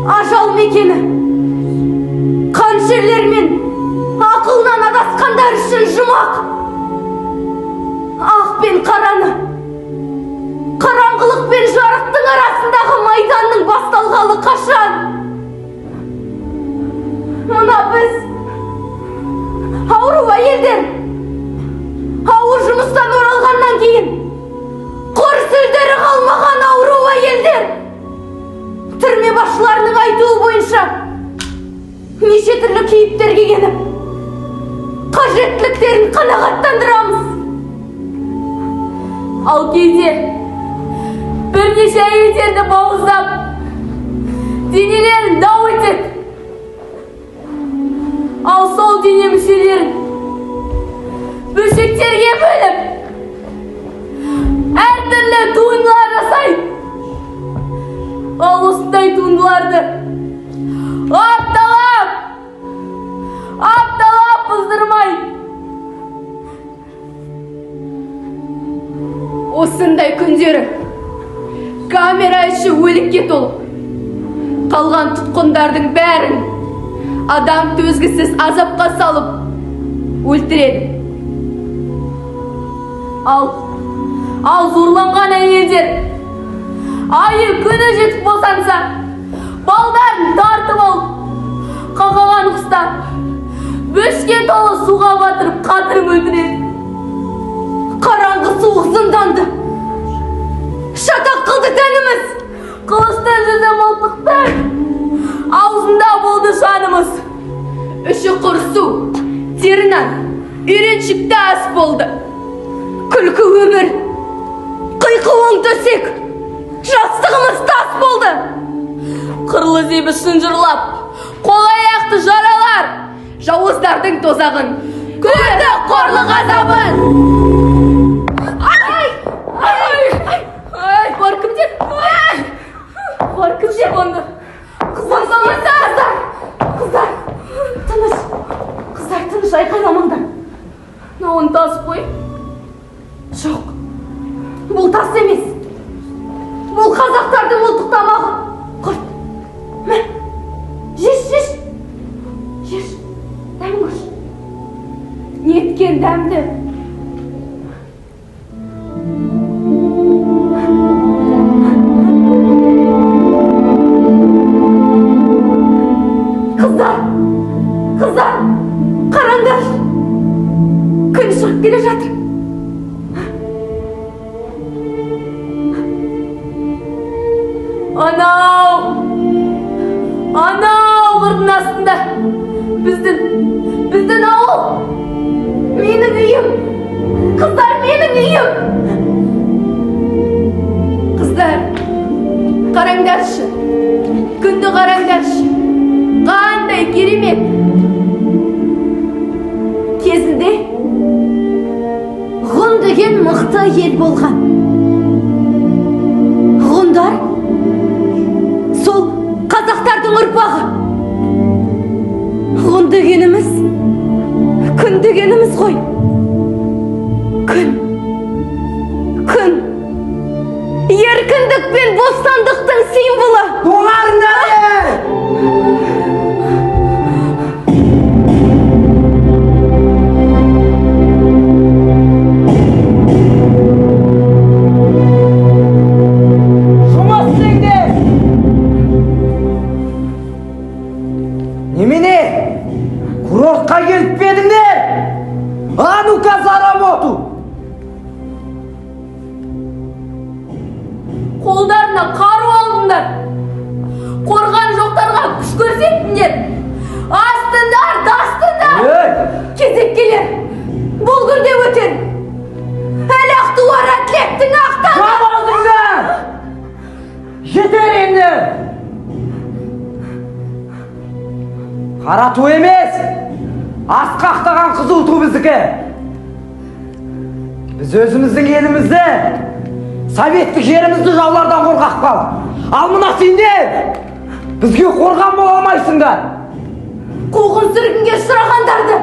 Ажал мекені қаншерлермен ақылынан адасқандар үшін жұмақ. Ақ пен қараны, қараңғылық пен жарықтың арасындағы майданның басталғалы қашан? Мына біз ауру әйелдер ауыр жұмыстан оралғаннан кейін құр сөздері қалмаған ауру әйелдер түрме басшыларының айтуы бойынша неше түрлі кейіптерге еніп қажеттіліктерін қанағаттандырамыз. Ал кейде бірнеше әйелдерді бауыздап денелерін дау етеді. Ал сол дене мүшелерін бөлшектерге бөліп әртүрлі туындылар жасайды. Ал осындай туындыларды апталап бұздырмай осындай күндері камера іші өлікке толып қалған тұтқындардың бәрін адам төзгісіз азапқа салып өлтіреді. Ал зорланған әйелдер айы күні жетіп босанса балдарын тартып алып қақаған құстар бөшке толы суға батырып қатырып өлтіреді. Қараңғы суық зынданды шатақ қылды тәніміз, қылыштың жүзі мылтықтай аузында болды жанымыз. Іші құр су терінен үйреншікті ас болды. Күлкі өмір, қиқы оң төсек, жастығымыз тас болды. Қырлы зебі шынжырлап, қол аяқты жаралар жауыздардың тозағын көрді қорлық азабын. Бар кімдер? Бар кімдер онды? Қыздар, тыныш айқайламаңдар. Оны тасып қой. Жоқ, бұл тас емес. Бұл қазақтардың ұлттық тамағы. Құрт, мә, жеш, дәм көш. Неткен дәмді. Қыздар, қараңдар. Күн шығып келе жатыр. Анау құрдың астында біздің ауыл. Менің үйім. Қыздар, менің үйім. Қыздар, қараңдаршы. Күнді қараңдаршы. Қандай керемет. Кезінде ғұн деген мықты ел болған. Ғұндар сол қазақтардың ұрпағы. Ғұн дегеніміз күн дегеніміз ғой. Күн еркіндік пен бостандықтың символы. Доғарыңдар! Немене? Курортқа келіп педіңдер? А-ну-ка за работу! Қолдарына қару алдыңдар. Қорған жоқтарға күш көрсеттіңдер. Астындар. Кезек келер. Бұл күнде өтер. Әлі ақтуар әтлеттің ақтан. Қап алдыңдар! Жетер енді! Қара ту емес, асқақтаған қызыл ту біздікі. Biz özümüzdün elimizde Sovetlik yerimizdi jaulardan korkak kal. Al mına sende bizge korgan bola almaysınlar. Қуғын сүргінге ұшырағандарды,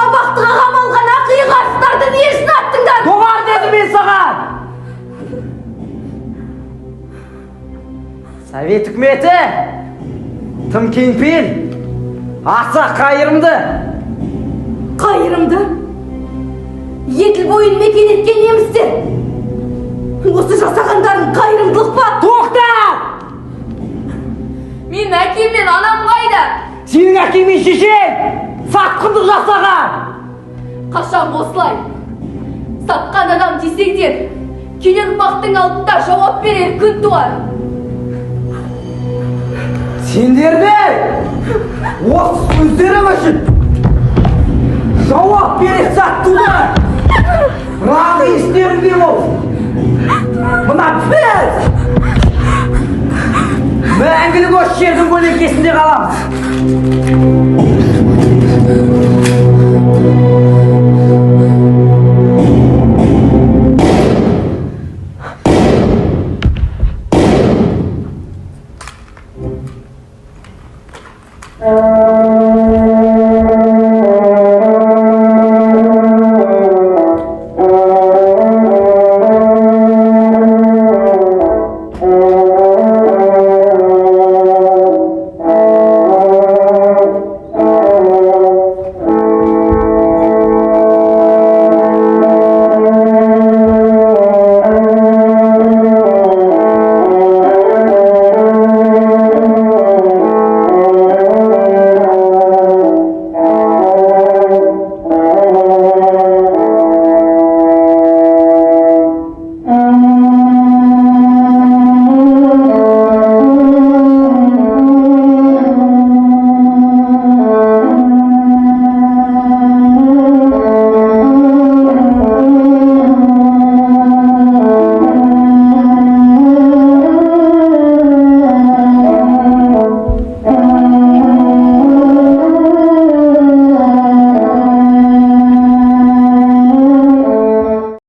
абақтыға қамалған ақиы қарыстарды не үшін аттыңдар? Doğar dedim ben sana. Sovet hükümeti tım kengpil, аса қайырымды. Қайырымды? Еділ бойын мекен еткен немістер. Осы жасағандарын қайырымдылық па? Тоқта! Мен әкем мен анам қайда? Senin әкемен шешең сатқындық жасаған. Қашан осылай? Сатқан адам десеңдер, келер ұрпақтың алдында жауап берер күн туар. Сендерді осы сөздерім үшін жауап бере саттыңдар. Рағы естеріңде бол. Мына біз мәңгілік осы жердің көлеңкесінде қаламыз.